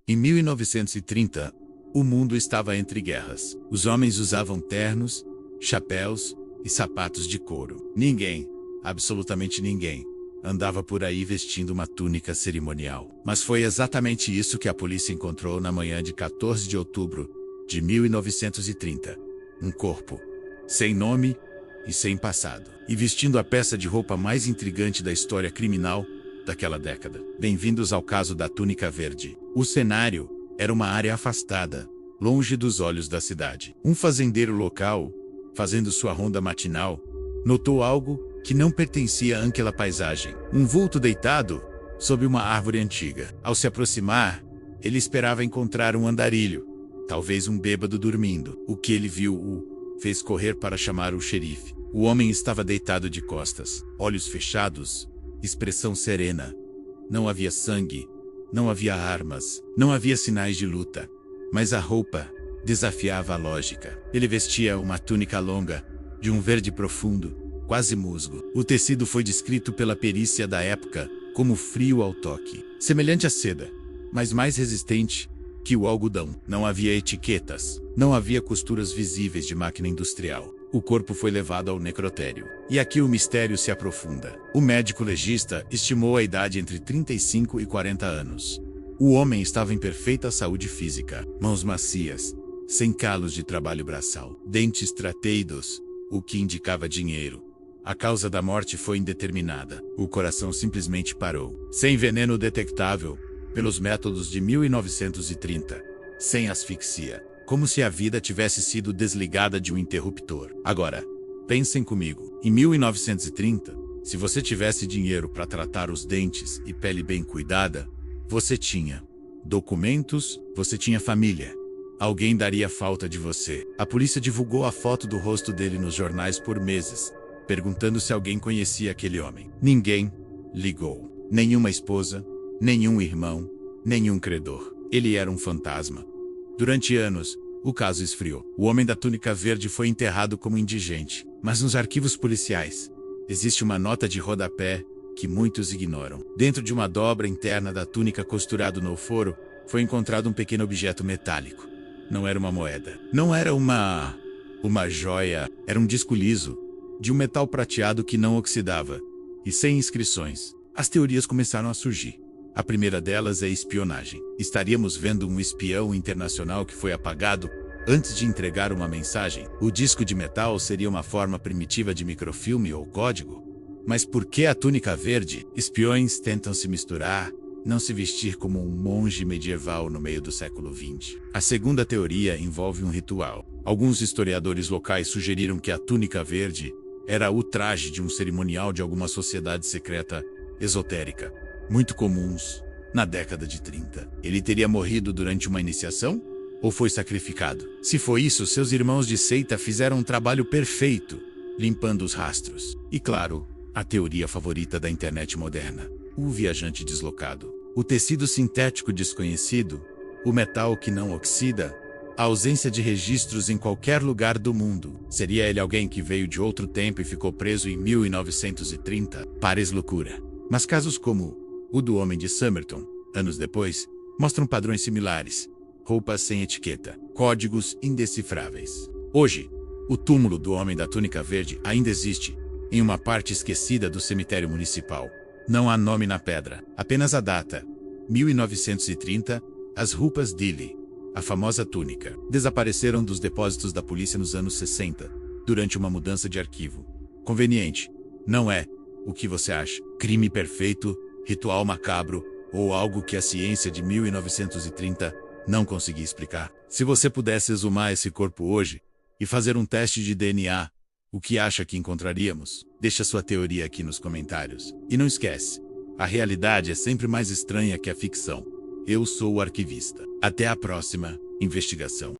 Em 1930, o mundo estava entre guerras. Os homens usavam ternos, chapéus e sapatos de couro. Ninguém, absolutamente ninguém, andava por aí vestindo uma túnica cerimonial. Mas foi exatamente isso que a polícia encontrou na manhã de 14 de outubro de 1930. Um corpo, sem nome e sem passado, e vestindo a peça de roupa mais intrigante da história criminal daquela década. Bem-vindos ao caso da túnica verde. O cenário era uma área afastada, longe dos olhos da cidade. Um fazendeiro local, fazendo sua ronda matinal, notou algo que não pertencia àquela paisagem. Um vulto deitado sob uma árvore antiga. Ao se aproximar, ele esperava encontrar um andarilho, talvez um bêbado dormindo. O que ele viu o fez correr para chamar o xerife. O homem estava deitado de costas, olhos fechados, expressão serena. Não havia sangue, não havia armas, não havia sinais de luta, mas a roupa desafiava a lógica. Ele vestia uma túnica longa, de um verde profundo, quase musgo. O tecido foi descrito pela perícia da época como frio ao toque, semelhante à seda, mas mais resistente que o algodão. Não havia etiquetas, não havia costuras visíveis de máquina industrial. O corpo foi levado ao necrotério. E aqui o mistério se aprofunda. O médico legista estimou a idade entre 35 e 40 anos. O homem estava em perfeita saúde física, mãos macias, sem calos de trabalho braçal, dentes trateidos, o que indicava dinheiro. A causa da morte foi indeterminada. O coração simplesmente parou. Sem veneno detectável, pelos métodos de 1930. Sem asfixia. Como se a vida tivesse sido desligada de um interruptor. Agora, pensem comigo. Em 1930, se você tivesse dinheiro para tratar os dentes e pele bem cuidada, você tinha documentos, você tinha família. Alguém daria falta de você. A polícia divulgou a foto do rosto dele nos jornais por meses, perguntando se alguém conhecia aquele homem. Ninguém ligou. Nenhuma esposa, nenhum irmão, nenhum credor. Ele era um fantasma. Durante anos, o caso esfriou. O homem da túnica verde foi enterrado como indigente. Mas nos arquivos policiais, existe uma nota de rodapé que muitos ignoram. Dentro de uma dobra interna da túnica costurado no foro, foi encontrado um pequeno objeto metálico. Não era uma moeda. Não era uma joia. Era um disco liso, de um metal prateado que não oxidava, e sem inscrições. As teorias começaram a surgir. A primeira delas é espionagem. Estaríamos vendo um espião internacional que foi apagado antes de entregar uma mensagem. O disco de metal seria uma forma primitiva de microfilme ou código. Mas por que a túnica verde? Espiões tentam se misturar, não se vestir como um monge medieval no meio do século XX. A segunda teoria envolve um ritual. Alguns historiadores locais sugeriram que a túnica verde era o traje de um cerimonial de alguma sociedade secreta esotérica, muito comuns na década de 30. Ele teria morrido durante uma iniciação? Ou foi sacrificado? Se foi isso, seus irmãos de seita fizeram um trabalho perfeito, limpando os rastros. E claro, a teoria favorita da internet moderna: o viajante deslocado. O tecido sintético desconhecido, o metal que não oxida, a ausência de registros em qualquer lugar do mundo. Seria ele alguém que veio de outro tempo e ficou preso em 1930? Parece loucura. Mas casos como o do homem de Somerton, anos depois, mostram padrões similares. Roupas sem etiqueta, códigos indecifráveis. Hoje, o túmulo do homem da túnica verde ainda existe, em uma parte esquecida do cemitério municipal. Não há nome na pedra, apenas a data. 1930, as roupas dele, a famosa túnica, desapareceram dos depósitos da polícia nos anos 60, durante uma mudança de arquivo. Conveniente, não é? O que você acha? Crime perfeito, ritual macabro, ou algo que a ciência de 1930 não conseguia explicar? Se você pudesse exumar esse corpo hoje e fazer um teste de DNA, o que acha que encontraríamos? Deixa sua teoria aqui nos comentários. E não esquece, a realidade é sempre mais estranha que a ficção. Eu sou o arquivista. Até a próxima investigação.